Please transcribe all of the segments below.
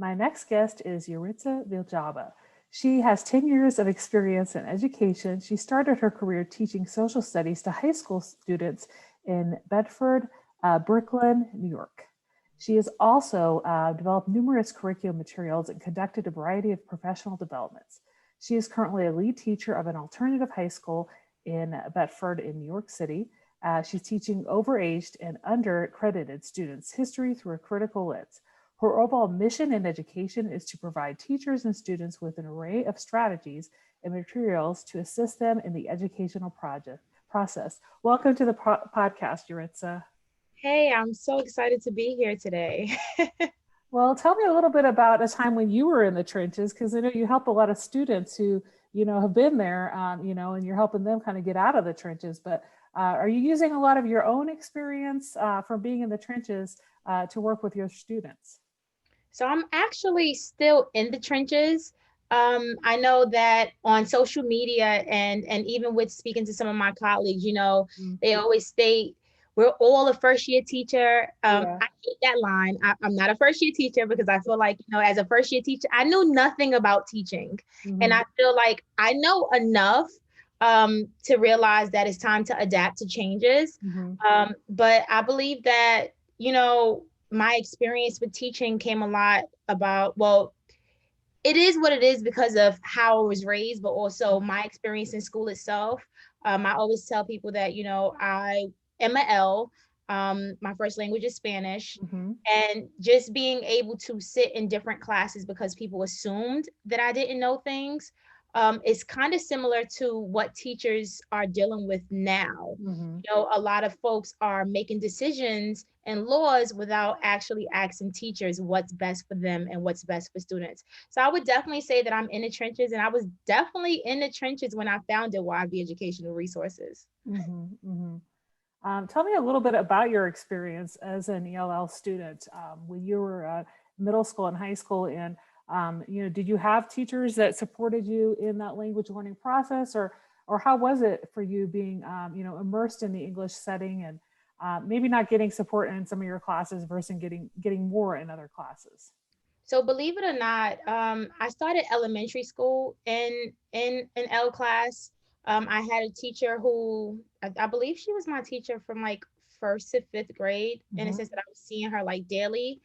My next guest is Yaritza Villalba. She has 10 years of experience in education. She started her career teaching social studies to high school students in Bedford, Brooklyn, New York. She has also developed numerous curriculum materials and conducted a variety of professional developments. She is currently a lead teacher of an alternative high school in Bedford in New York City. She's teaching overaged and undercredited students history through a critical lens. Her overall mission in education is to provide teachers and students with an array of strategies and materials to assist them in the educational process. Welcome to the podcast, Yaritza. Hey, I'm so excited to be here today. Well, tell me a little bit about a time when you were in the trenches, because I know you help a lot of students who, have been there, and you're helping them kind of get out of the trenches. But are you using a lot of your own experience from being in the trenches to work with your students? So I'm actually still in the trenches. I know that on social media and even with speaking to some of my colleagues, Mm. they always state we're all a first year teacher. Yeah. I hate that line. I'm not a first year teacher because I feel like, as a first year teacher, I knew nothing about teaching. And Hmm. I feel like I know enough to realize that it's time to adapt to changes. Hmm. But I believe that, my experience with teaching came a lot about, well, it is what it is because of how I was raised, but also my experience in school itself. I always tell people that, I am a L. My first language is Spanish. Hmm. And just being able to sit in different classes because people assumed that I didn't know things is kind of similar to what teachers are dealing with now. Hmm. A lot of folks are making decisions and laws without actually asking teachers what's best for them and what's best for students. So I would definitely say that I'm in the trenches, and I was definitely in the trenches when I founded YB Educational Resources. Hmm. Hmm. Tell me a little bit about your experience as an ELL student when you were middle school and high school, and did you have teachers that supported you in that language learning process, or how was it for you being immersed in the English setting and maybe not getting support in some of your classes versus getting more in other classes? So believe it or not, I started elementary school in an L class. I had a teacher who I believe she was my teacher from like first to fifth grade, in a Hmm. sense that I was seeing her like daily.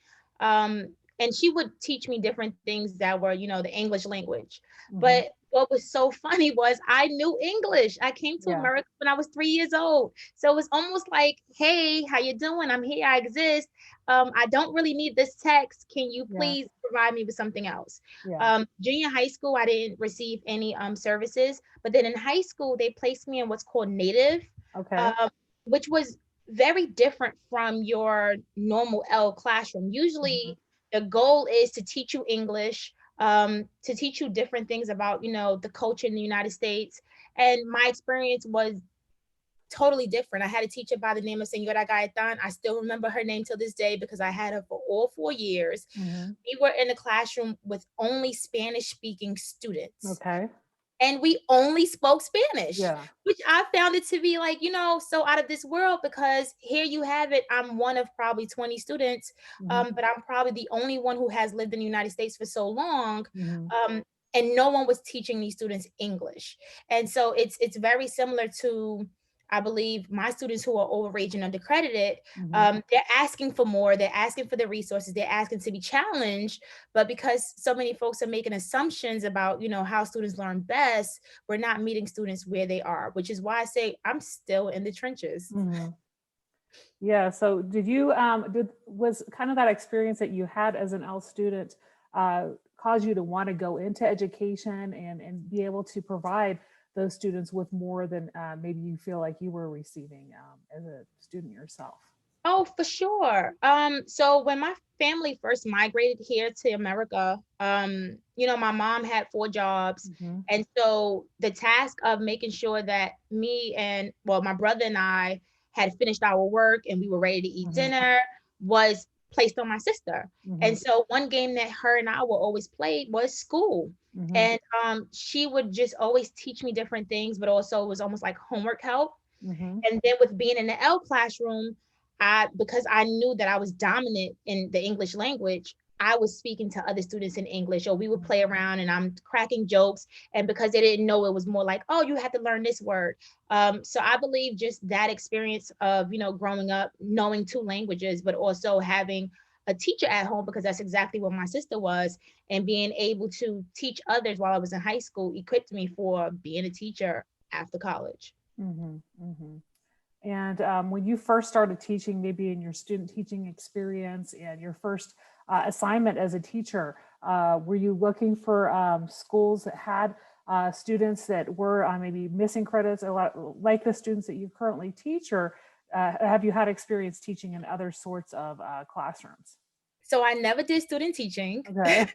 And she would teach me different things that were, the English language. Hmm. But what was so funny was I knew English. I came to Yeah. America when I was 3 years old. So it was almost like, hey, how you doing? I'm here. I exist. I don't really need this text. Can you Yeah. please provide me with something else? Yeah. Junior high school, I didn't receive any services, but then in high school, they placed me in what's called native, Okay. um, which was very different from your normal L classroom. Hmm. Usually, the goal is to teach you English, to teach you different things about, the culture in the United States. And my experience was totally different. I had a teacher by the name of Senora Gaetan. I still remember her name till this day because I had her for all 4 years. Hmm. We were in a classroom with only Spanish speaking students, Okay. and we only spoke Spanish, Yeah. which I found it to be like, so out of this world because here you have it. I'm one of probably 20 students, Hmm. but I'm probably the only one who has lived in the United States for so long. Hmm. And no one was teaching these students English. And so it's very similar to, I believe, my students who are overage and undercredited. Hmm. They're asking for more. They're asking for the resources. They're asking to be challenged. But because so many folks are making assumptions about, how students learn best, we're not meeting students where they are, which is why I say I'm still in the trenches. Hmm. Yeah. So did you was kind of that experience that you had as an L student cause you to want to go into education and be able to provide those students with more than maybe you feel like you were receiving as a student yourself? Oh, for sure. So when my family first migrated here to America, my mom had 4 jobs. Hmm. And so the task of making sure that me and, well, my brother and I had finished our work and we were ready to eat Hmm. dinner was placed on my sister. Hmm. And so one game that her and I will always play was school. Hmm. And she would just always teach me different things, but also it was almost like homework help. Hmm. And then with being in the L classroom, because I knew that I was dominant in the English language, I was speaking to other students in English, or we would play around and I'm cracking jokes. And because they didn't know, it was more like, oh, you have to learn this word. So I believe just that experience of, growing up, knowing two languages, but also having a teacher at home, because that's exactly what my sister was, and being able to teach others while I was in high school equipped me for being a teacher after college. Mm-hmm, mm-hmm. And when you first started teaching, maybe in your student teaching experience and your first assignment as a teacher, were you looking for schools that had students that were maybe missing credits, a lot like the students that you currently teach, or have you had experience teaching in other sorts of classrooms? So I never did student teaching. Okay.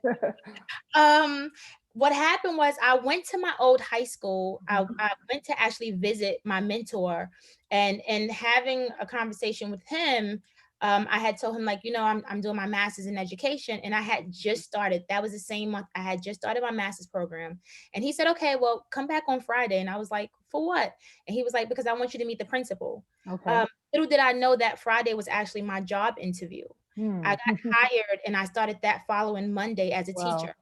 Um, what happened was I went to my old high school. I, Mhm. I went to actually visit my mentor, and having a conversation with him. I had told him, like, I'm doing my master's in education, and I had just started. That was the same month I had just started my master's program. And he said, okay, well, come back on Friday. And I was like, for what? And he was like, because I want you to meet the principal. Okay. Little did I know that Friday was actually my job interview. I Hmm. got hired and I started that following Monday as a Wow. teacher.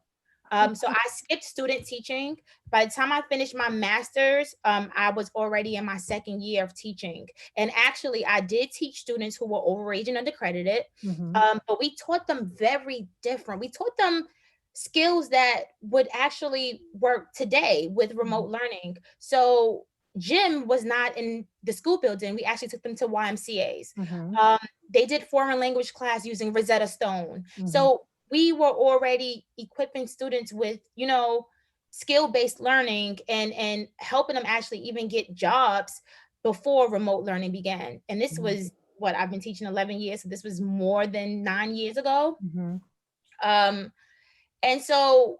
So I skipped student teaching. By the time I finished my master's, I was already in my second year of teaching. And actually, I did teach students who were overage and undercredited, Hmm. but we taught them very different. We taught them skills that would actually work today with remote learning. So gym was not in the school building. We actually took them to YMCA's. Hmm. Um, they did foreign language class using Rosetta Stone. Hmm. So we were already equipping students with, skill-based learning, and helping them actually even get jobs before remote learning began. And this Hmm. was what I've been teaching 11 years. So this was more than 9 years ago. Hmm. Um, and so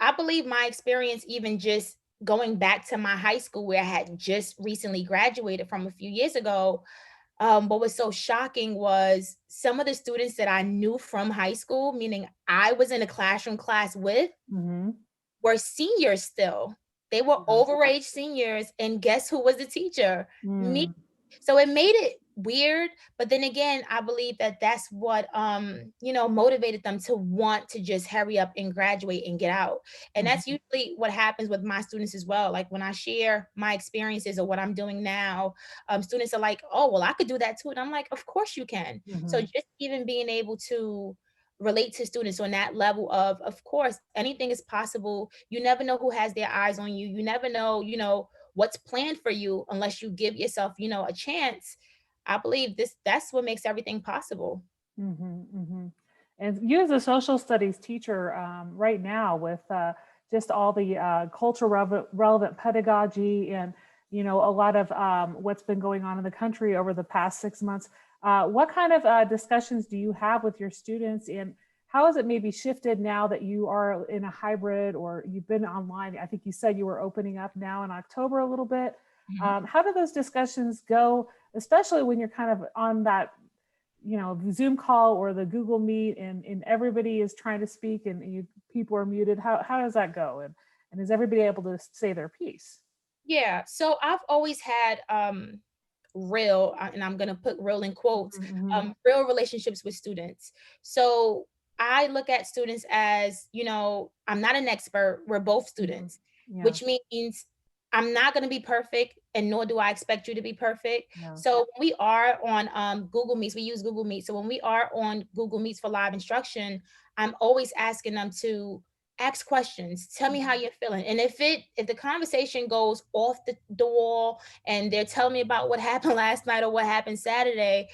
I believe my experience, even just going back to my high school where I had just recently graduated from a few years ago, what was so shocking was some of the students that I knew from high school, meaning I was in a classroom class with, Hmm. were seniors still. They were Yeah. overage seniors, and guess who was the teacher? Me. Mm. So it made it weird, but then again, I believe that that's what motivated them to want to just hurry up and graduate and get out. And that's Mhm. usually what happens with my students as well. Like when I share my experiences or what I'm doing now, students are like, "Oh, well, I could do that too." And I'm like, "Of course you can." So Mhm. just even being able to relate to students on that level of course anything is possible. You never know who has their eyes on you. You never know, what's planned for you unless you give yourself, a chance. I believe that's what makes everything possible. Mhm. Mhm. And you, as a social studies teacher, right now with just all the cultural relevant pedagogy and a lot of what's been going on in the country over the past 6 months, what kind of discussions do you have with your students, and how has it maybe shifted now that you are in a hybrid or you've been online? I think you said you were opening up now in October a little bit. Mhm. How do those discussions go, especially when you're kind of on that the Zoom call or the Google Meet, and everybody is trying to speak, and people are muted? How does that go? And is everybody able to say their piece? Yeah, so I've always had real, and I'm going to put real in quotes, Mhm. real relationships with students. So I look at students as, I'm not an expert, we're both Mhm. students, Yeah. which means I'm not going to be perfect, and nor do I expect you to be perfect. Yeah. So when we are on Google Meets, we use Google Meet. So when we are on Google Meets for live instruction, I'm always asking them to ask questions, tell me how Mhm. you're feeling. And if the conversation goes off the wall, and they're telling me about what happened last night or what happened Saturday,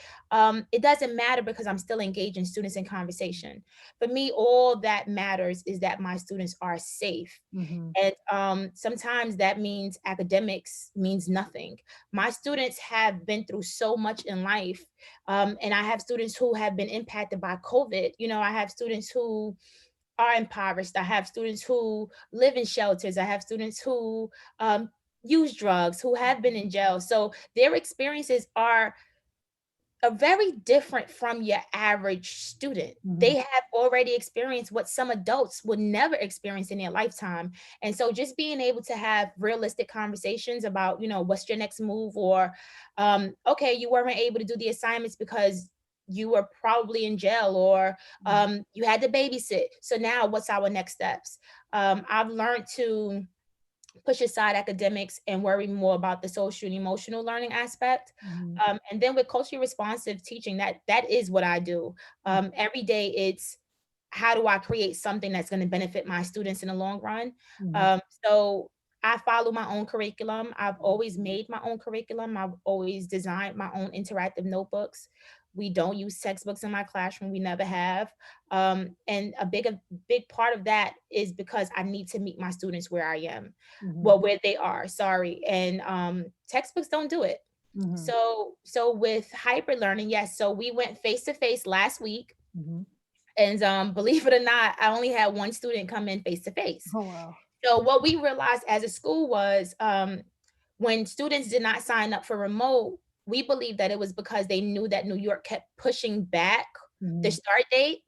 it doesn't matter because I'm still engaging students in conversation. For me, all that matters is that my students are safe. Mhm. And sometimes that means academics means nothing. My students have been through so much in life. And I have students who have been impacted by COVID. I have students who are impoverished. I have students who live in shelters. I have students who use drugs, who have been in jail. So their experiences are very different from your average student. They Mhm. have already experienced what some adults would never experience in their lifetime. And so just being able to have realistic conversations about, what's your next move, or okay, you weren't able to do the assignments because you were probably in jail, or you had to babysit. So now what's our next steps? I've learned to push aside academics and worry more about the social and emotional learning aspect. Mhm. And then with culturally responsive teaching, that is what I do. Every day it's, how do I create something that's going to benefit my students in the long run? Mhm. So I follow my own curriculum. I've always made my own curriculum. I've always designed my own interactive notebooks. We don't use textbooks in my classroom. We never have. And a big part of that is because I need to meet my students where I am, Mhm. well, where they are. Sorry, and textbooks don't do it. Mhm. So with hybrid learning, yes. So we went face to face last week, Mhm. and believe it or not, I only had one student come in face to face. Oh wow. So what we realized as a school was, when students did not sign up for remote, we believed that it was because they knew that New York kept pushing back the Mhm. start date.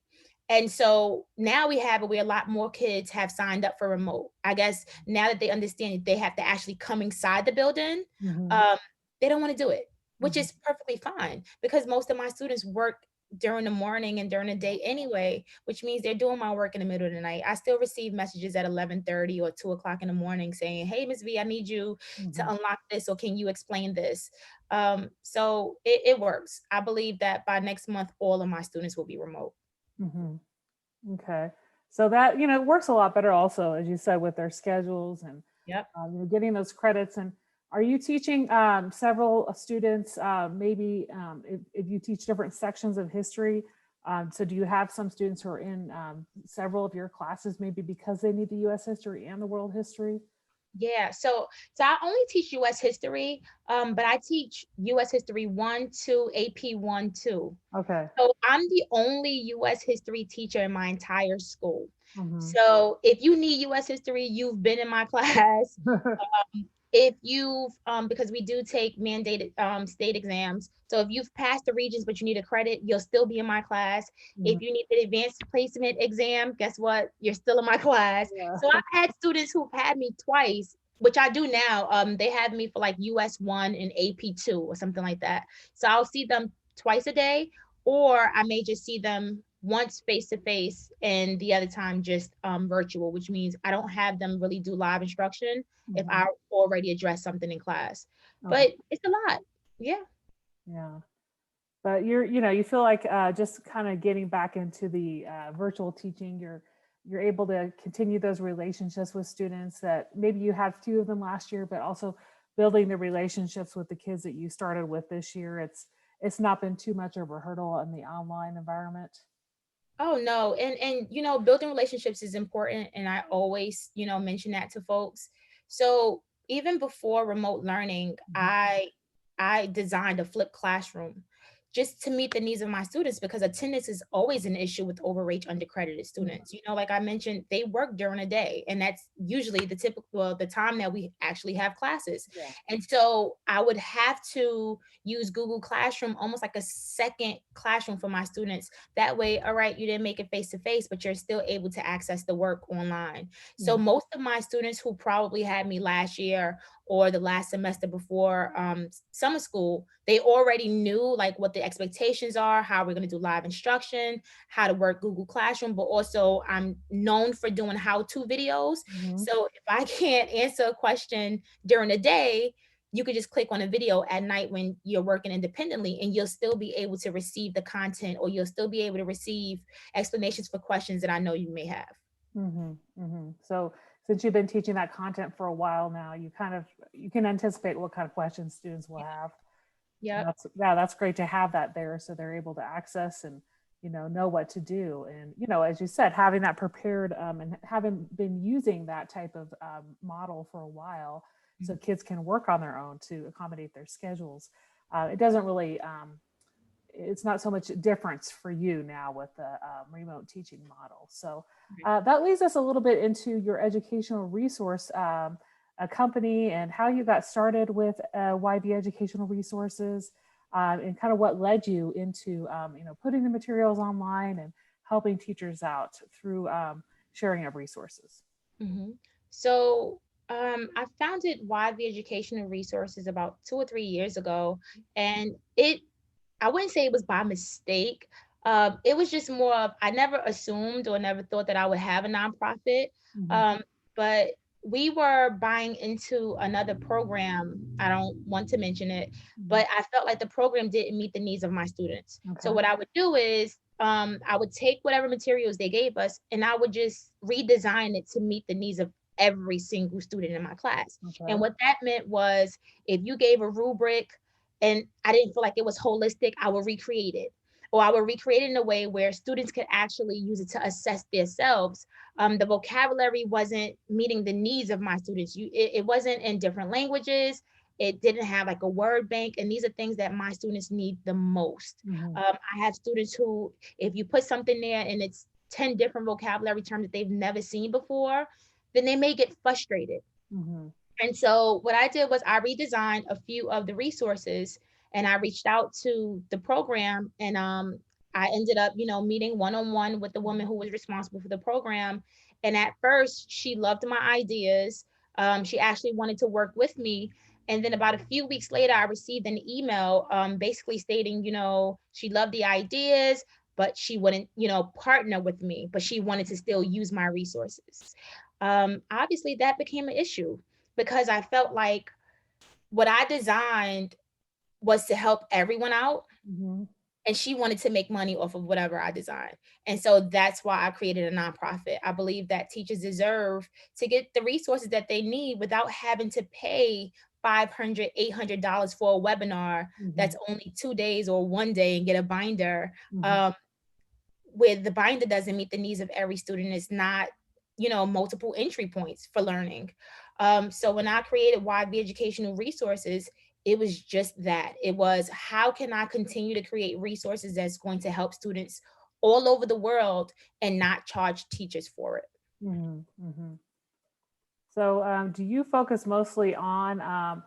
And so now we have it where a lot more kids have signed up for remote. I guess now that they understand that they have to actually come inside the building, Mhm. um, they don't want to do it, which Mhm. is perfectly fine, because most of my students work during the morning and during the day anyway, which means they're doing my work in the middle of the night. I still receive messages at 11:30 or 2 o'clock in the morning saying, "Hey, Miss V, I need you to Mhm. unlock this, or can you explain this?" So it works. I believe that by next month, all of my students will be remote. Mhm. Okay. So that, it works a lot better also, as you said, with their schedules and Yep. getting those credits. And are you teaching several students, maybe if you teach different sections of history? So do you have some students who are in several of your classes, maybe because they need the US history and the world history? Yeah, so I only teach US history, but I teach US history 1, 2, AP 1, 2. Okay. So I'm the only US history teacher in my entire school. Hmm. So if you need US history, you've been in my class. If you've because we do take mandated state exams. So if you've passed the regions but you need a credit, you'll still be in my class. Mhm. If you need the advanced placement exam, guess what? You're still in my class. So Yeah. I've had students who've had me twice, which I do now. They have me for like US 1 and AP 2 or something like that. So I'll see them twice a day, or I may just see them once face to face and the other time just virtual, which means I don't have them really do live instruction if Mhm. I already addressed something in class. Okay. But it's a lot. Yeah. Yeah. But you feel like just kind of getting back into the virtual teaching, you're able to continue those relationships with students that maybe you had few of them last year, but also building the relationships with the kids that you started with this year. It's not been too much of a hurdle in the online environment. Oh no. And building relationships is important. And I always, mention that to folks. So even before remote learning, Mhm. I designed a flipped classroom just to meet the needs of my students, because attendance is always an issue with overage undercredited students. Like I mentioned, they work during the day, and that's usually the typical, well, the time that we actually have classes. Yeah. And so I would have to use Google Classroom almost like a second classroom for my students. That way, all right, you didn't make it face to face, but you're still able to access the work online. So Mhm. most of my students who probably had me last year or the last semester before summer school, they already knew like what the expectations are, how we're going to do live instruction, how to work Google Classroom, but also I'm known for doing how-to videos. Mhm. So if I can't answer a question during the day, you could just click on a video at night when you're working independently, and you'll still be able to receive the content, or you'll still be able to receive explanations for questions that I know you may have. Mhm. Mhm. So since you've been teaching that content for a while now, you can anticipate what kind of questions students will have. And Yep. that's great to have that there so they're able to access and know what to do. And as you said, having that prepared and having been using that type of model for a while, so kids can work on their own to accommodate their schedules. It doesn't really it's not so much difference for you now with the remote teaching model. So that leads us a little bit into your educational resource a company and how you got started with YV Educational Resources, and kind of what led you into putting the materials online and helping teachers out through sharing of resources. Mm-hmm. So I founded YV Educational Resources about 2 or 3 years ago, and it I wouldn't say it was by mistake. It was just more of, I never assumed or never thought that I would have a nonprofit. Mhm, Um, but we were buying into another program. I don't want to mention it, mhm. but I felt like the program didn't meet the needs of my students. So Okay. what I would do is, I would take whatever materials they gave us and I would just redesign it to meet the needs of every single student in my class. And Okay. what that meant was, if you gave a rubric and I didn't feel like it was holistic, I would recreate it. Or I would recreate it in a way where students could actually use it to assess themselves. The vocabulary wasn't meeting the needs of my students. It wasn't in different languages. It didn't have like a word bank. And these are things that my students need the most. Mhm, I have students who, if you put something there and it's 10 different vocabulary terms that they've never seen before, then they may get frustrated. mhm, And so what I did was I redesigned a few of the resources and I reached out to the program and I ended up, meeting one-on-one with the woman who was responsible for the program. And at first she loved my ideas. She actually wanted to work with me. And then about a few weeks later, I received an email basically stating, she loved the ideas, but she wouldn't, partner with me, but she wanted to still use my resources. Obviously, that became an issue because I felt like what I designed was to help everyone out, mhm, and she wanted to make money off of whatever I designed. And so that's why I created a nonprofit. I believe that teachers deserve to get the resources that they need without having to pay $500, $800 for a webinar mhm, that's only 2 days or one day and get a binder. mhm, Um, where the binder doesn't meet the needs of every student. It's not, multiple entry points for learning. So when I created YB Educational Resources, it was just that. It was, how can I continue to create resources that's going to help students all over the world and not charge teachers for it? mhm, mhm. So, do you focus mostly on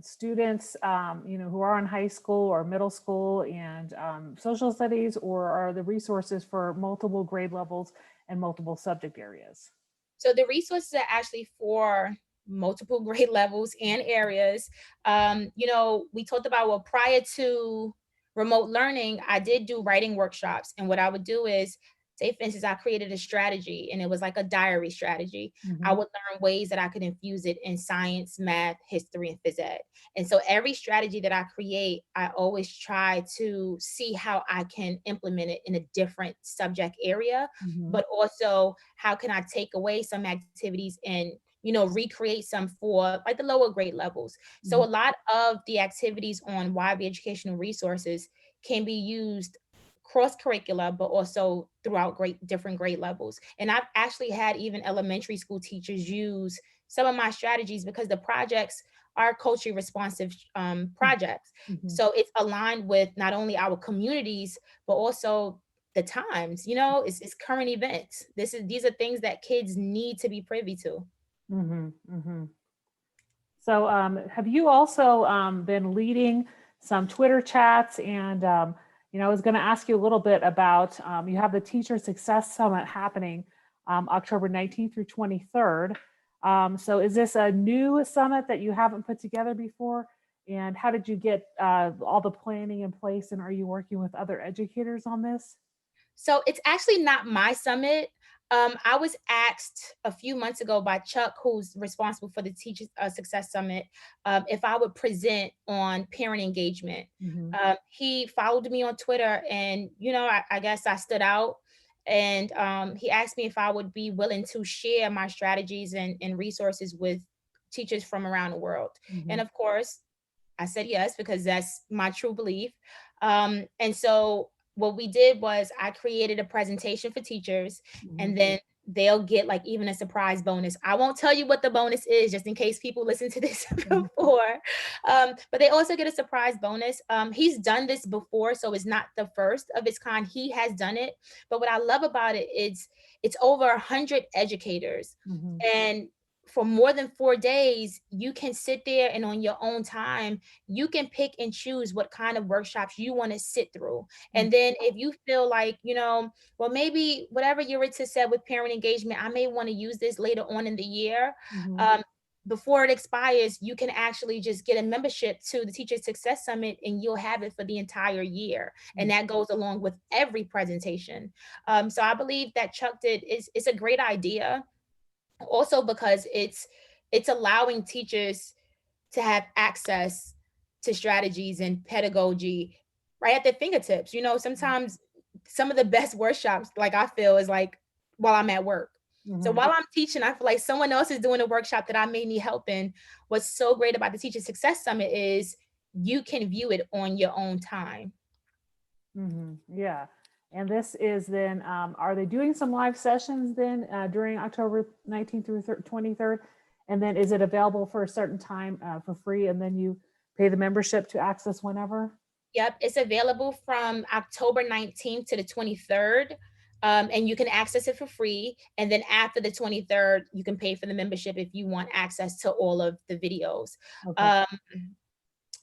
students, who are in high school or middle school and social studies, or are the resources for multiple grade levels and multiple subject areas? So the resources are actually for multiple grade levels and areas. We talked about, well, prior to remote learning, I did do writing workshops. And what I would do is, say, for instance, I created a strategy and it was like a diary strategy. I Hmm. would learn ways that I could infuse it in science, math, history, and phys ed. And so every strategy that I create, I always try to see how I can implement it in a different subject area, Hmm. but also how can I take away some activities and recreate some for like the lower grade levels. So Hmm. a lot of the activities on YB Educational Resources can be used cross curricular, but also throughout great different grade levels. And I've actually had even elementary school teachers use some of my strategies because the projects are culturally responsive projects. Hmm. So it's aligned with not only our communities, but also the times. It's current events. These are things that kids need to be privy to. Hmm. Hmm. So, have you also been leading some Twitter chats? And, I was going to ask you a little bit about, you have the Teacher Success Summit happening October 19th through 23rd. So, is this a new summit that you haven't put together before? And how did you get all the planning in place? And are you working with other educators on this? So it's actually not my summit. I was asked a few months ago by Chuck, who's responsible for the Teacher Success Summit, if I would present on parent engagement. Hmm. He followed me on Twitter, and I guess I stood out. And he asked me if I would be willing to share my strategies and resources with teachers from around the world. Hmm. And of course, I said yes because that's my true belief. And so what we did was I created a presentation for teachers, Hmm. and then they'll get like even a surprise bonus. I won't tell you what the bonus is just in case people listen to this before. But they also get a surprise bonus. He's done this before, so it's not the first of its kind. He has done it. But what I love about it is it's over 100 educators. Hmm. And for more than 4 days, you can sit there and on your own time, you can pick and choose what kind of workshops you want to sit through. And then if you feel like, well, maybe whatever Yaritza said with parent engagement, I may want to use this later on in the year. Hmm. Um, before it expires, you can actually just get a membership to the Teacher Success Summit and you'll have it for the entire year. And that goes along with every presentation. So I believe that Chuck did is a great idea. Also because it's allowing teachers to have access to strategies and pedagogy right at their fingertips. You know, sometimes some of the best workshops, like I feel, is like while I'm at work. So Mhm. while I'm teaching, I feel like someone else is doing a workshop that I may need help in. What's so great about the Teacher Success Summit is you can view it on your own time. Yeah. And this is then, are they doing some live sessions then during October 19th through 23rd? And then is it available for a certain time for free? And then you pay the membership to access whenever? Yep, it's available from October 19th to the 23rd. And you can access it for free. And then after the 23rd, you can pay for the membership if you want access to all of the videos. Okay. Um,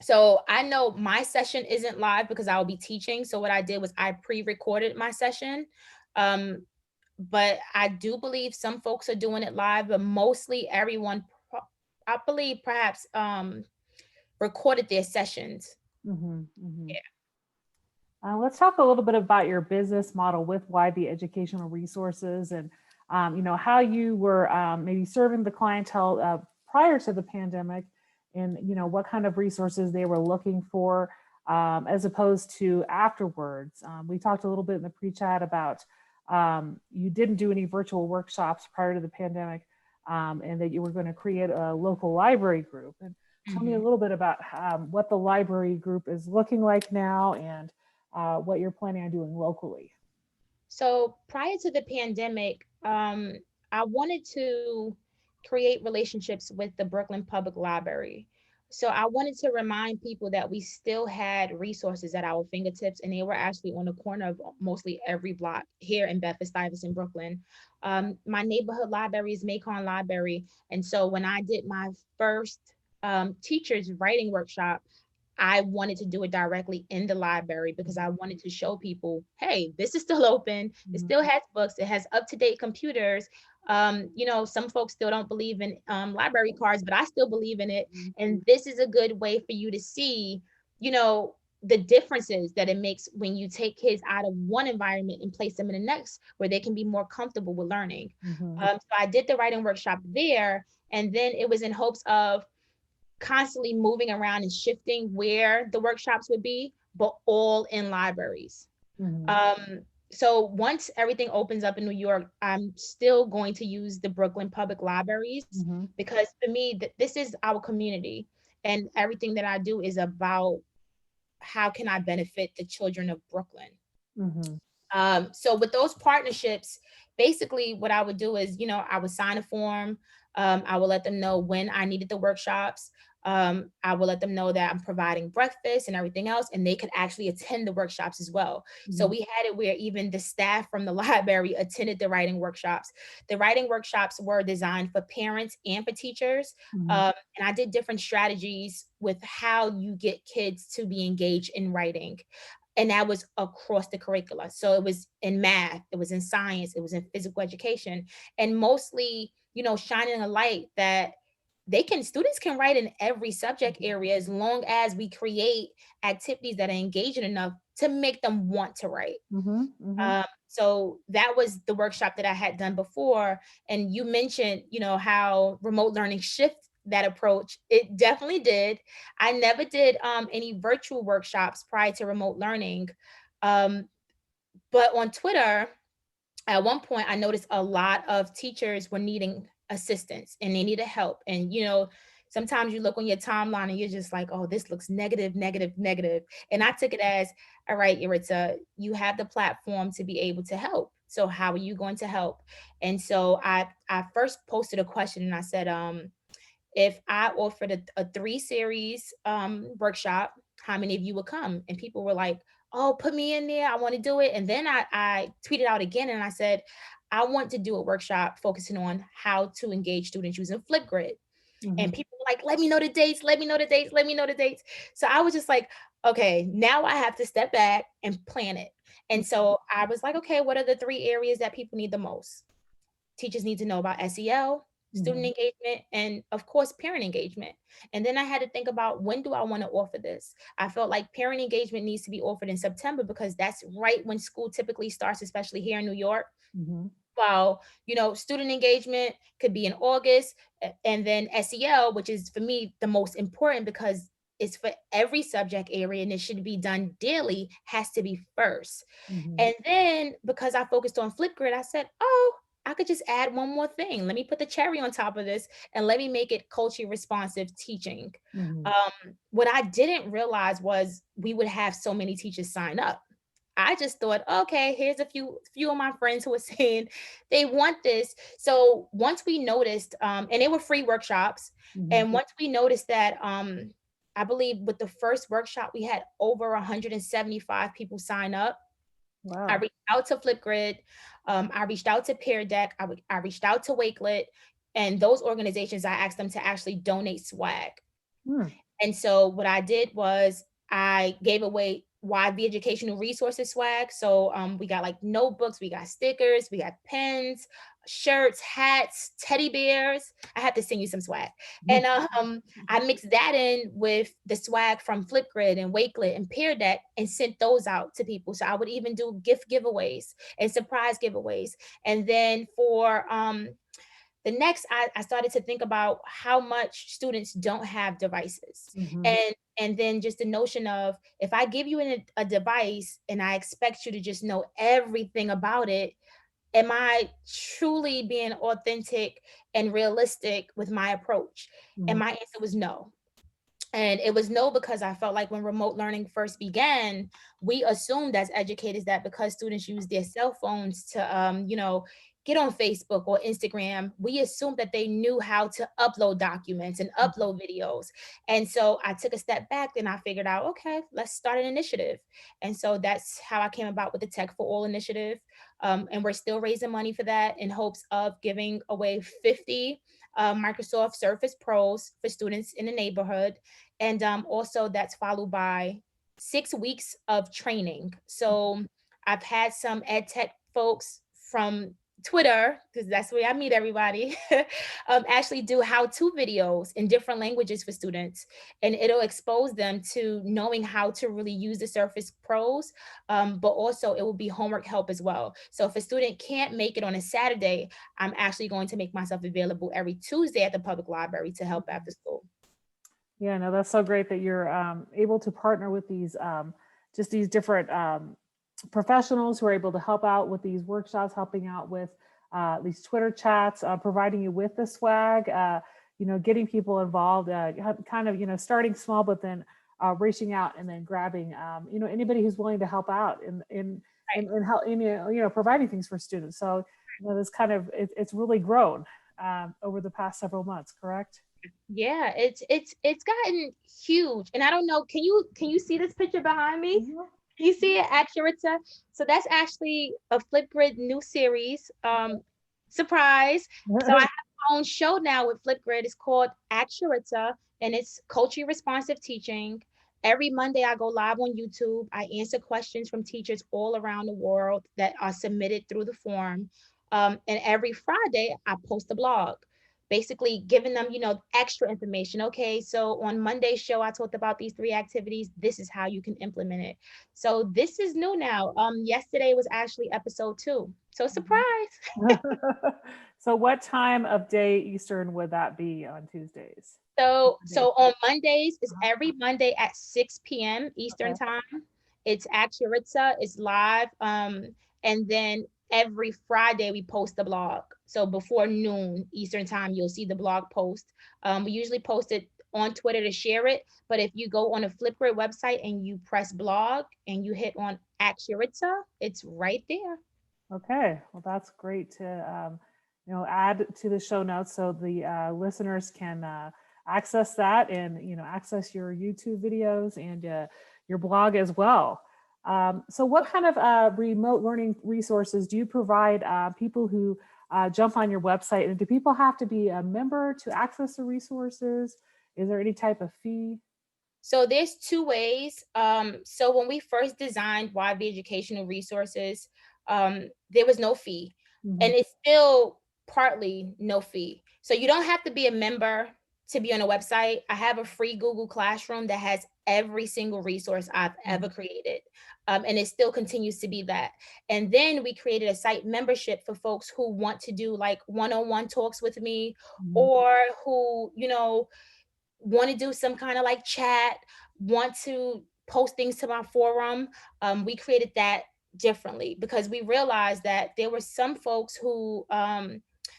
so I know my session isn't live because I'll be teaching. So what I did was I pre-recorded my session. Um, but I do believe some folks are doing it live, but mostly everyone, I believe perhaps recorded their sessions. hmm hmm Yeah. Let's talk a little bit about your business model with YB Educational Resources and how you were maybe serving the clientele prior to the pandemic and what kind of resources they were looking for as opposed to afterwards. We talked a little bit in the pre-chat about you didn't do any virtual workshops prior to the pandemic and that you were going to create a local library group. And tell me a Mhm. little bit about what the library group is looking like now and what you're planning on doing locally. So prior to the pandemic, I wanted to create relationships with the Brooklyn Public Library. So I wanted to remind people that we still had resources at our fingertips, and they were actually on the corner of mostly every block here in Bedford-Stuyvesant, Brooklyn. My neighborhood library is Macon Library, and so when I did my first teachers writing workshop, I wanted to do it directly in the library because I wanted to show people, hey, this is still open. It Mhm, still has books. It has up-to-date computers. Some folks still don't believe in library cards, but I still believe in it. mhm, And this is a good way for you to see, you know, the differences that it makes when you take kids out of one environment and place them in the next where they can be more comfortable with learning. mhm, So I did the writing workshop there. And then it was in hopes of constantly moving around and shifting where the workshops would be, but all in libraries. mhm, So once everything opens up in New York, I'm still going to use the Brooklyn Public Libraries mhm, because for me, this is our community, and everything that I do is about how can I benefit the children of Brooklyn. mhm, So with those partnerships, basically what I would do is, I would sign a form. I will let them know when I needed the workshops. I will let them know that I'm providing breakfast and everything else, and they could actually attend the workshops as well. So mhm, we had it where even the staff from the library attended the writing workshops. The writing workshops were designed for parents and for teachers. mhm, And I did different strategies with how you get kids to be engaged in writing, and that was across the curricula. So it was in math, it was in science, it was in physical education, and mostly, shining a light that students can write in every subject area as long as we create activities that are engaging enough to make them want to write. mhm, mhm, So that was the workshop that I had done before. And you mentioned, how remote learning shift that approach. It definitely did. I never did any virtual workshops prior to remote learning. Um, but on Twitter, at one point I noticed a lot of teachers were needing assistance and they needed help. And sometimes you look on your timeline and you're just like, oh, this looks negative, negative, negative. And I took it as, all right, Yaritza, you have the platform to be able to help. So how are you going to help? And so I first posted a question and I said, if I offered a 3 series workshop, how many of you would come? And people were like, oh, put me in there. I want to do it. And then I tweeted out again and I said, I want to do a workshop focusing on how to engage students using Flipgrid. And mhm, people were like, let me know the dates, let me know the dates, let me know the dates. So I was just like, okay, now I have to step back and plan it. And so I was like, okay, what are the 3 areas that people need the most? Teachers need to know about SEL. student engagement, and of course, parent engagement. And then I had to think about, when do I want to offer this? I felt like parent engagement needs to be offered in September because that's right when school typically starts, especially here in New York. Mm-hmm. While, student engagement could be in August, and then SEL, which is for me the most important because it's for every subject area and it should be done daily, has to be first. Mm-hmm. And then because I focused on Flipgrid, I said, oh, I could just add one more thing. Let me put the cherry on top of this and let me make it culturally responsive teaching. Mm-hmm. What I didn't realize was we would have so many teachers sign up. I just thought, okay, here's a few of my friends who are saying they want this. So once we noticed, and they were free workshops, Mm-hmm. and once we noticed that, I believe with the first workshop we had over 175 people sign up. I Wow. reached out to Flipgrid, I reached out to Peer Deck, I reached out to Wakelet, and those organizations I asked them to actually donate swag. Hmm. And so what I did was I gave away YV educational resources swag. So we got like notebooks, we got stickers, we got pens, shirts, hats, teddy bears. I have to send you some swag. And I mixed that in with the swag from Flipgrid and Wakelet and Peer Deck and sent those out to people. So I would even do gift giveaways and surprise giveaways. And then for the next, I started to think about how much students don't have devices. Mm-hmm. And then just the notion of, if I give you a device and I expect you to just know everything about it, am I truly being authentic and realistic with my approach? And my answer was no. And it was no, because I felt like when remote learning first began, we assumed as educators that because students use their cell phones to, get on Facebook or Instagram, we assumed that they knew how to upload documents and upload videos. And so I took a step back and I figured out, okay, let's start an initiative. And so that's how I came about with the Tech for All initiative. And we're still raising money for that in hopes of giving away 50 Microsoft Surface Pros for students in the neighborhood. And also that's followed by 6 weeks of training. So I've had some ed tech folks from Twitter, because that's where I meet everybody, actually do how-to videos in different languages for students. And it'll expose them to knowing how to really use the Surface Pros, but also it will be homework help as well. So if a student can't make it on a Saturday, I'm actually going to make myself available every Tuesday at the public library to help after school. Yeah, no, that's so great that you're able to partner with these just these different professionals who are able to help out with these workshops, helping out with these Twitter chats, providing you with the swag, getting people involved, kind of, starting small, but then reaching out and then grabbing, anybody who's willing to help out Right. and help, providing things for students. So, this kind of, it's really grown over the past several months, correct? Yeah, it's gotten huge. And I don't know, can you see this picture behind me? Mhm. You see it, Yaritza? So that's actually a Flipgrid new series. Surprise. So I have my own show now with Flipgrid. It's called Yaritza, and it's culturally responsive teaching. Every Monday I go live on YouTube. I answer questions from teachers all around the world that are submitted through the forum. And every Friday I post a blog, basically giving them, extra information. Okay, so on Monday's show, I talked about these 3 activities. This is how you can implement it. So this is new now. Yesterday was actually episode 2. So surprise. So what time of day Eastern would that be on Tuesdays? So on Mondays, it's every Monday at 6 p.m. Eastern Okay. time. It's at Yaritza, it's live. And then every Friday we post the blog. So before noon Eastern time, you'll see the blog post. We usually post it on Twitter to share it. But if you go on a Flipgrid website and you press blog and you hit on at Yaritza, it's right there. Okay, well, that's great to add to the show notes so the listeners can access that and access your YouTube videos and your blog as well. So, what kind of remote learning resources do you provide people who jump on your website? And do people have to be a member to access the resources? Is there any type of fee? So there's 2 ways. So when we first designed YV educational resources, there was no fee, Mhm. and it's still partly no fee. So you don't have to be a member to be on a website. I have a free Google Classroom that has every single resource I've ever created. And it still continues to be that. And then we created a site membership for folks who want to do like one-on-one talks with me, Mhm. or who, want to do some kind of like chat, want to post things to my forum. We created that differently because we realized that there were some folks who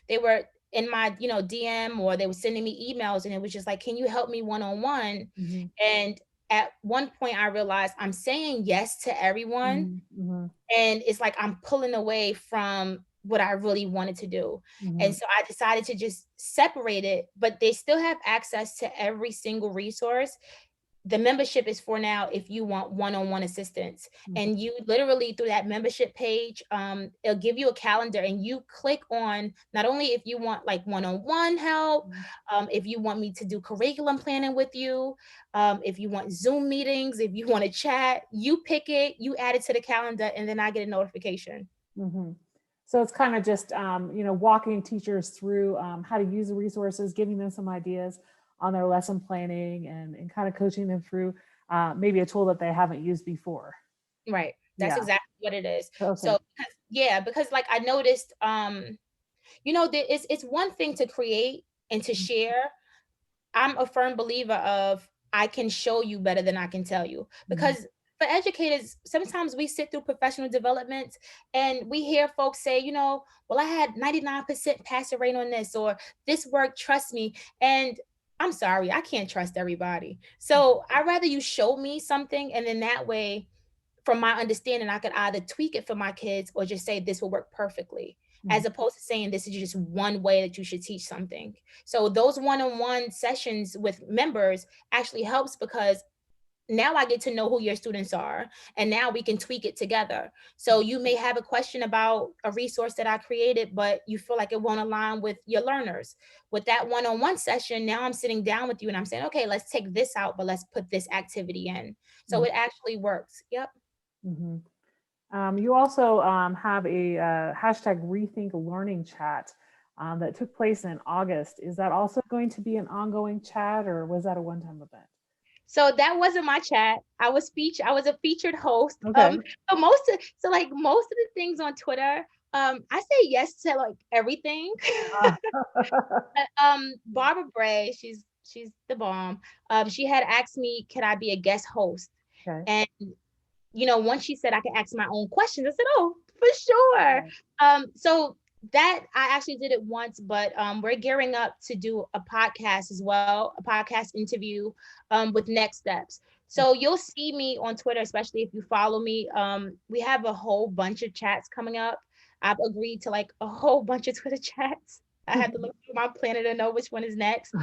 they were in my DM, or they were sending me emails, and it was just like, can you help me one-on-one? Mhm. And at one point I realized I'm saying yes to everyone, Mhm. Mhm. and it's like I'm pulling away from what I really wanted to do. And Mhm. so I decided to just separate it, but they still have access to every single resource. The membership is for now if you want one-on-one assistance, Mhm. and you literally through that membership page, it'll give you a calendar, and you click on not only if you want like one-on-one help, Mhm. if you want me to do curriculum planning with you, if you want Zoom meetings, if you want to chat, you pick it, you add it to the calendar, and then I get a notification. Mhm. So it's kind of just, walking teachers through how to use the resources, giving them some ideas on their lesson planning, and kind of coaching them through maybe a tool that they haven't used before. Right, that's Yeah. exactly what it is. Okay. So yeah, because like I noticed, it's one thing to create and to Mhm. share. I'm a firm believer of I can show you better than I can tell you. Mhm. Because for educators, sometimes we sit through professional development and we hear folks say, well, I had 99% pass rate on this, or this work, trust me. And I'm sorry, I can't trust everybody. So I'd rather you show me something, and then that way, from my understanding, I could either tweak it for my kids or just say this will work perfectly, Mhm. as opposed to saying this is just one way that you should teach something. So those one-on-one sessions with members actually helps because now I get to know who your students are, and now we can tweak it together. So you may have a question about a resource that I created, but you feel like it won't align with your learners. With that one-on-one session, now I'm sitting down with you and I'm saying, okay, let's take this out, but let's put this activity in. So Mhm. it actually works. Yep. Mhm. You also have a hashtag Rethink Learning chat that took place in August. Is that also going to be an ongoing chat, or was that a one-time event? So that wasn't my chat. I was a featured host. Okay. Most of the things on Twitter, I say yes to like everything. Ah. Barbara Bray, she's the bomb. She had asked me, could I be a guest host? Okay. And once she said I could ask my own questions, I said, oh, for sure. So that I actually did it once, but we're gearing up to do a podcast as well, a podcast interview with next steps. So you'll see me on Twitter, especially if you follow me. We have a whole bunch of chats coming up. I've agreed to like a whole bunch of Twitter chats. I had to look through my planner to know which one is next.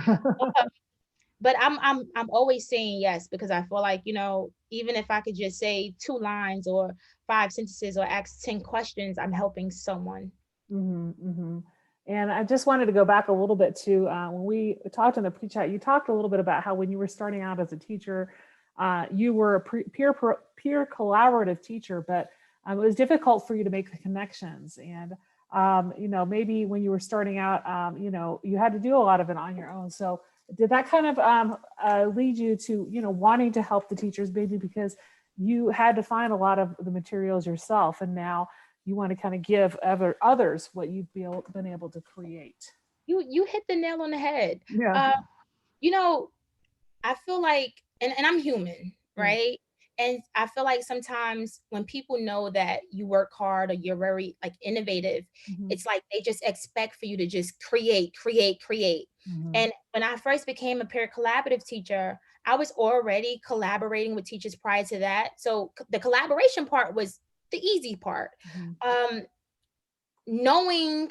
But I'm always saying yes, because I feel like, even if I could just say 2 lines or 5 sentences or ask 10 questions, I'm helping someone. Hmm. Hmm. And I just wanted to go back a little bit to when we talked in the pre-chat. You talked a little bit about how when you were starting out as a teacher, you were a peer collaborative teacher, but it was difficult for you to make the connections. And maybe when you were starting out, you had to do a lot of it on your own. So did that kind of lead you to wanting to help the teachers, maybe because you had to find a lot of the materials yourself, and now you want to kind of give others what you've been able to create? You hit the nail on the head. Yeah. Uh, you know, I feel like, and I'm human, Yeah. right? And I feel like sometimes when people know that you work hard or you're very like innovative, Hmm. it's like they just expect for you to just create, create, create. Hmm. And when I first became a peer collaborative teacher, I was already collaborating with teachers prior to that. So the collaboration part was the easy part. Hmm. Um, knowing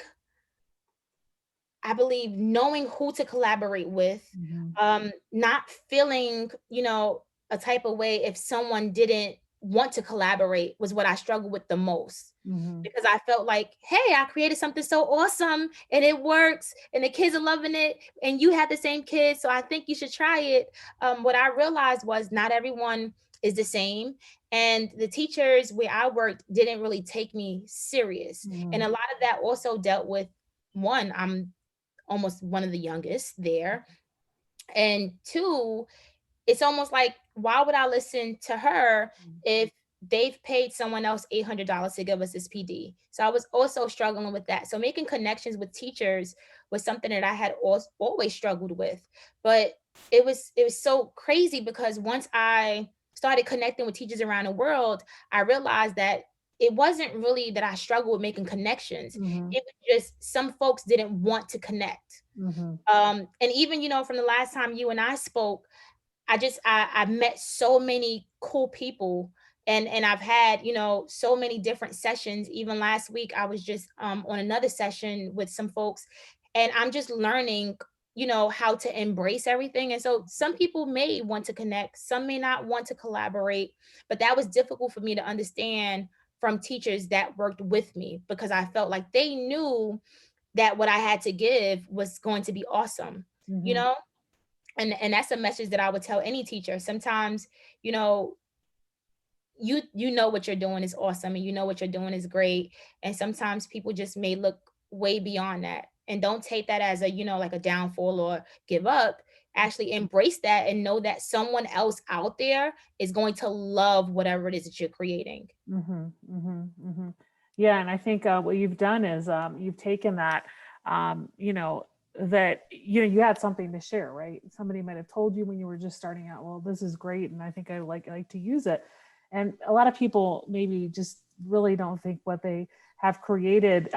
I believe knowing who to collaborate with, Hmm. not feeling, a type of way if someone didn't want to collaborate was what I struggled with the most. Hmm. Because I felt like, hey, I created something so awesome and it works and the kids are loving it and you have the same kids, so I think you should try it. What I realized was not everyone is the same. And the teachers where I worked didn't really take me serious. And Hmm. a lot of that also dealt with one, I'm almost one of the youngest there. And two, it's almost like, why would I listen to her if they've paid someone else $800 to give us this PD? So I was also struggling with that. So making connections with teachers was something that I had always struggled with. But it was so crazy, because once I started connecting with teachers around the world, I realized that it wasn't really that I struggled with making connections. Mm-hmm. It was just some folks didn't want to connect. Mm-hmm. And even, from the last time you and I spoke, I met so many cool people, and I've had, so many different sessions. Even last week I was just on another session with some folks, and I'm just learning, how to embrace everything. And so some people may want to connect, some may not want to collaborate, but that was difficult for me to understand from teachers that worked with me, because I felt like they knew that what I had to give was going to be awesome, you Mm-hmm. know? And that's a message that I would tell any teacher. Sometimes, you know, you know what you're doing is awesome, and you know what you're doing is great. And sometimes people just may look way beyond that. And don't take that as a, like a downfall or give up. Actually embrace that and know that someone else out there is going to love whatever it is that you're creating. Mm-hmm, mm-hmm, mm-hmm. Yeah, and I think what you've done is you've taken that, that you had something to share, right? Somebody might have told you when you were just starting out, well, this is great, and I think I like to use it. And a lot of people maybe just really don't think what they have created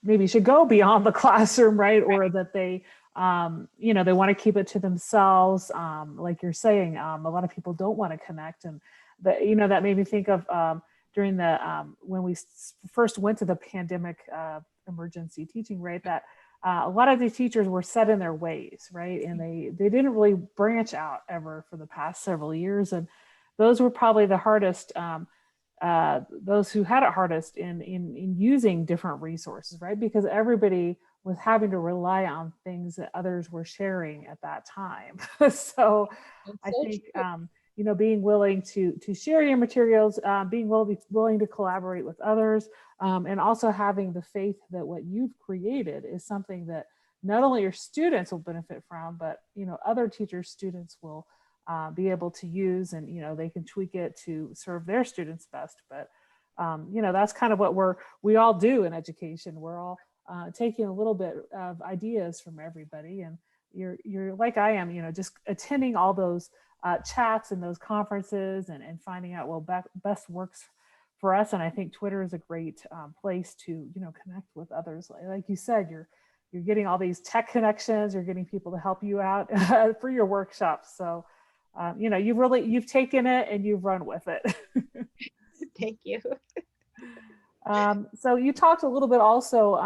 maybe should go beyond the classroom, right? Or that they want to keep it to themselves. Like you're saying, a lot of people don't want to connect, and that made me think of during the when we first went to the pandemic emergency teaching, right? That a lot of these teachers were set in their ways, right? And they didn't really branch out ever for the past several years, and those were probably the hardest. Those who had it hardest in using different resources, right? Because everybody was having to rely on things that others were sharing at that time. So It's I so think true. being willing to share your materials, being willing to collaborate with others, and also having the faith that what you've created is something that not only your students will benefit from, but other teachers' students will be able to use, and they can tweak it to serve their students best. But that's kind of what we all do in education. We're all taking a little bit of ideas from everybody, and you're like I am, just attending all those chats and those conferences, and finding out best works for us. And I think Twitter is a great place to connect with others. Like you said, you're getting all these tech connections. You're getting people to help you out for your workshops. So you've taken it and you've run with it. Thank you. So you talked a little bit also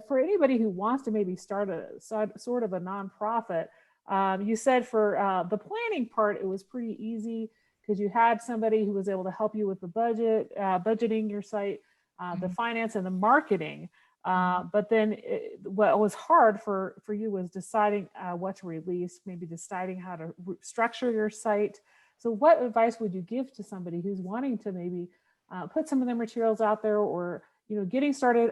for anybody who wants to maybe start sort of a nonprofit. You said for the planning part, it was pretty easy because you had somebody who was able to help you with the budgeting your site, the Mhm. finance and the marketing. Mhm. But then what was hard for you was deciding what to release, maybe deciding how to structure your site. So what advice would you give to somebody who's wanting to maybe put some of their materials out there, or getting started,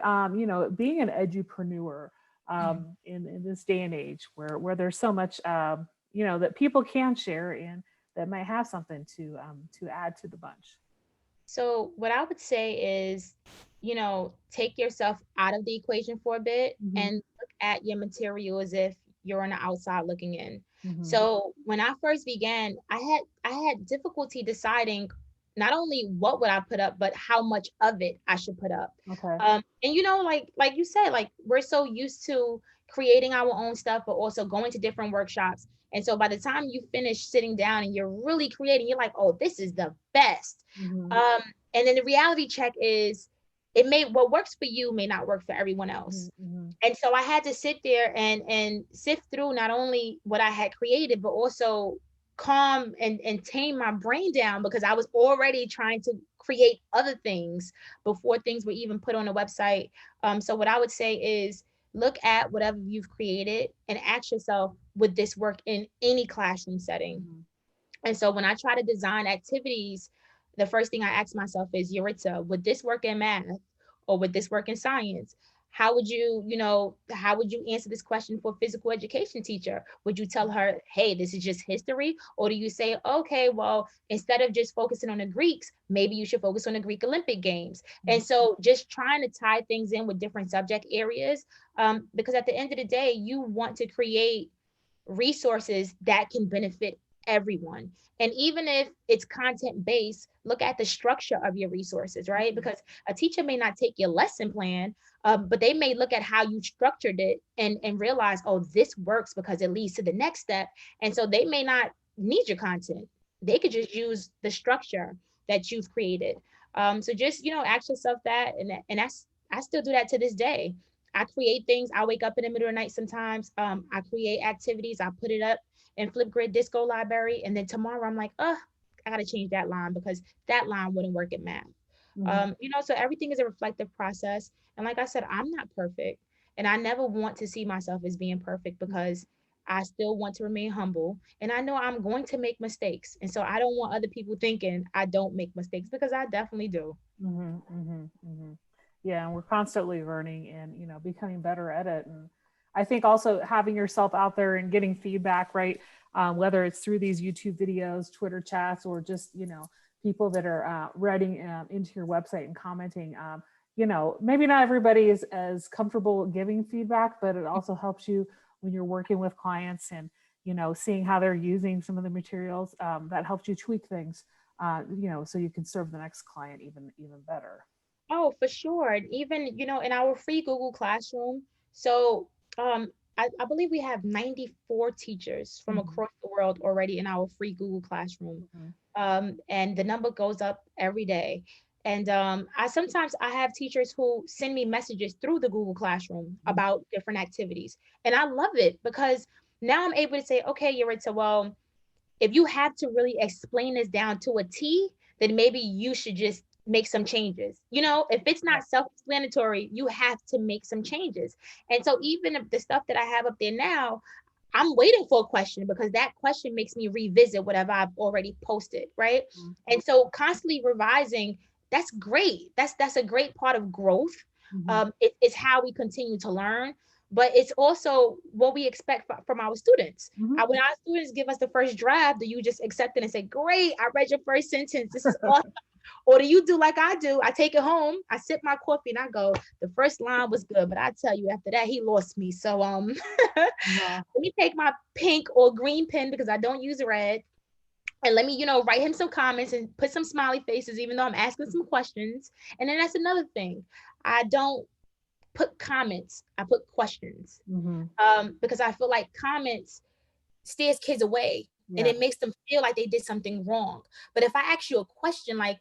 being an edupreneur Mhm. in this day and age where there's so much that people can share and that might have something to add to the bunch. So what I would say is, take yourself out of the equation for a bit Mm-hmm. and look at your material as if you're on the outside looking in. Mm-hmm. So when I first began, I had difficulty deciding not only what would I put up, but how much of it I should put up. Okay. And like you said, like we're so used to creating our own stuff, but also going to different workshops. And so by the time you finish sitting down and you're really creating, you're like, oh, this is the best. Mm-hmm. Um, and then the reality check is what works for you may not work for everyone else. Mm-hmm. And so I had to sit there and sift through not only what I had created, but also calm and tame my brain down, because I was already trying to create other things before things were even put on the website. So what I would say is look at whatever you've created and ask yourself, would this work in any classroom setting? Mm-hmm. And so when I try to design activities, the first thing I ask myself is, Yaritza, would this work in math or would this work in science? how would you, how would you answer this question for a physical education teacher? Would you tell her, hey, this is just history? Or do you say, okay, well, instead of just focusing on the Greeks, maybe you should focus on the Greek Olympic Games? And so just trying to tie things in with different subject areas, because at the end of the day, you want to create resources that can benefit everyone. And even if it's content based, look at the structure of your resources, right? Because a teacher may not take your lesson plan, but they may look at how you structured it and realize, oh, this works because it leads to the next step. And so they may not need your content. They could just use the structure that you've created. So just, ask yourself that. And I still do that to this day. I create things. I wake up in the middle of the night sometimes. I create activities. I put it up in Flipgrid Disco Library. And then tomorrow I'm like, I got to change that line because that line wouldn't work in math. So everything is a reflective process. And like I said, I'm not perfect. And I never want to see myself as being perfect because I still want to remain humble. And I know I'm going to make mistakes. And so I don't want other people thinking I don't make mistakes because I definitely do. Yeah, and we're constantly learning and becoming better at it. And I think also having yourself out there and getting feedback, right? Whether it's through these YouTube videos, Twitter chats, or just people that are writing into your website and commenting. Maybe not everybody is as comfortable giving feedback, but it also helps you when you're working with clients and seeing how they're using some of the materials. That helps you tweak things, so you can serve the next client even better. Oh, for sure. Even, in our free Google Classroom. So I believe we have 94 teachers from across the world already in our free Google Classroom. And the number goes up every day. And I have teachers who send me messages through the Google Classroom about different activities. And I love it because now I'm able to say, okay, Yaritza, well, if you have to really explain this down to a T, then maybe you should just make some changes. If it's not self-explanatory, you have to make some changes. And so even if the stuff that I have up there now, I'm waiting for a question because that question makes me revisit whatever I've already posted, right? And so constantly revising, that's great. That's a great part of growth. It's how we continue to learn, but it's also what we expect from our students. When our students give us the first draft, do you just accept it and say, great, I read your first sentence, this is awesome? Or do you do like I do? I take it home, I sip my coffee, and I go, the first line was good, but I tell you, after that, he lost me. So let me take my pink or green pen because I don't use red. And let me, write him some comments and put some smiley faces, even though I'm asking some questions. And then that's another thing. I don't put comments, I put questions. Because I feel like comments steers kids away and it makes them feel like they did something wrong. But if I ask you a question like,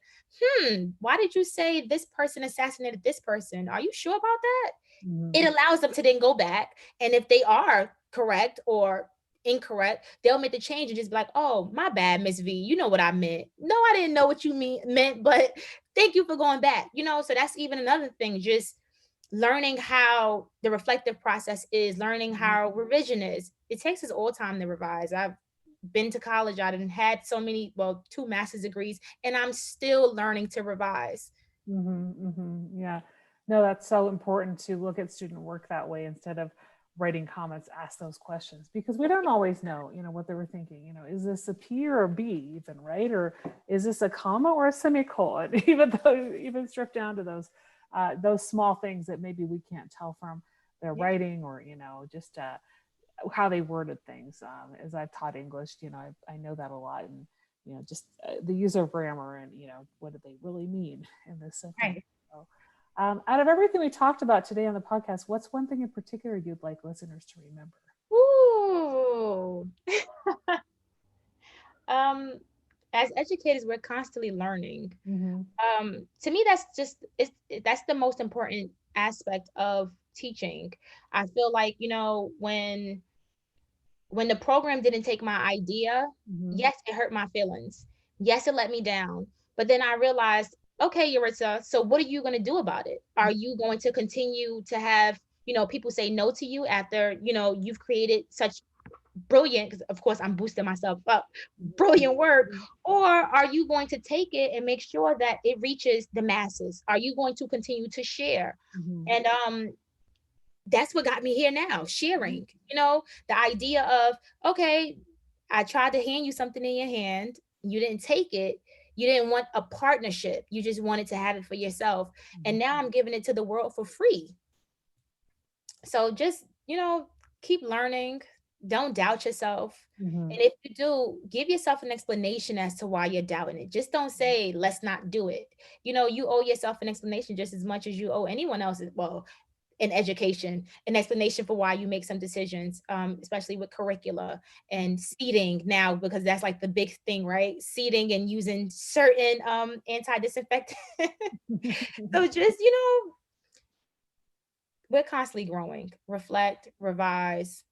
why did you say this person assassinated this person? Are you sure about that? It allows them to then go back. And if they are correct or incorrect, they'll make the change and just be like, oh, my bad, Miss V. You know what I meant. No, I didn't know what you meant, but thank you for going back. So that's even another thing, just learning how the reflective process is, learning how revision is. It takes us all time to revise. I've been to college. I didn't had so many, well, 2 master's degrees, and I'm still learning to revise. Yeah. No, that's so important to look at student work that way instead of writing comments, ask those questions because we don't always know, what they were thinking. Is this a P or a B even, right? Or is this a comma or a semicolon? Even stripped down to those small things that maybe we can't tell from their writing or, just how they worded things. As I've taught English, I know that a lot. And, just the use of grammar and, what do they really mean in this sentence? Right. So, out of everything we talked about today on the podcast, what's one thing in particular you'd like listeners to remember? Ooh. um, as educators, we're constantly learning. To me, that's the most important aspect of teaching. I feel like, when the program didn't take my idea, yes, it hurt my feelings. Yes, it let me down. But then I realized, okay, Yaritza, so what are you going to do about it? Are you going to continue to have, people say no to you after, you've created such brilliant, because of course I'm boosting myself up, brilliant work? Or are you going to take it and make sure that it reaches the masses? Are you going to continue to share? And that's what got me here now, sharing, the idea of, okay, I tried to hand you something in your hand, you didn't take it, you didn't want a partnership, you just wanted to have it for yourself. And now I'm giving it to the world for free. So just, keep learning, don't doubt yourself. Mhm. And if you do, give yourself an explanation as to why you're doubting it. Just don't say, let's not do it. You owe yourself an explanation just as much as you owe anyone else. Well, in education, an explanation for why you make some decisions, especially with curricula and seating now, because that's like the big thing, right? Seating and using certain anti-disinfectant. So just, we're constantly growing. Reflect, revise,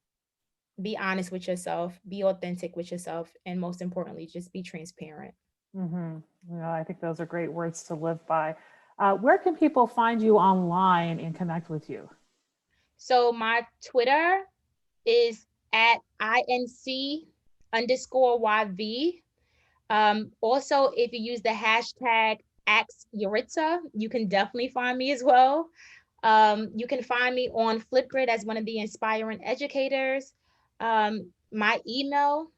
be honest with yourself, be authentic with yourself, and most importantly, just be transparent. Yeah, I think those are great words to live by. Where can people find you online and connect with you? So my Twitter is at INC_YV. Also, if you use the hashtag #AskYaritza, you can definitely find me as well. You can find me on Flipgrid as one of the inspiring educators. My email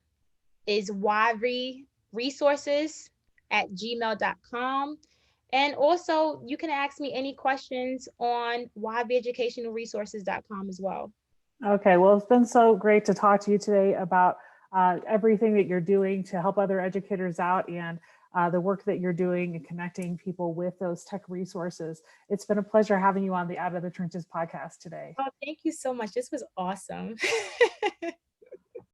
is yvresources@gmail.com. And also, you can ask me any questions on yveducationalresources.com as well. Okay, well, it's been so great to talk to you today about everything that you're doing to help other educators out and the work that you're doing and connecting people with those tech resources. It's been a pleasure having you on the Out of the Trenches podcast today. Oh, thank you so much. This was awesome.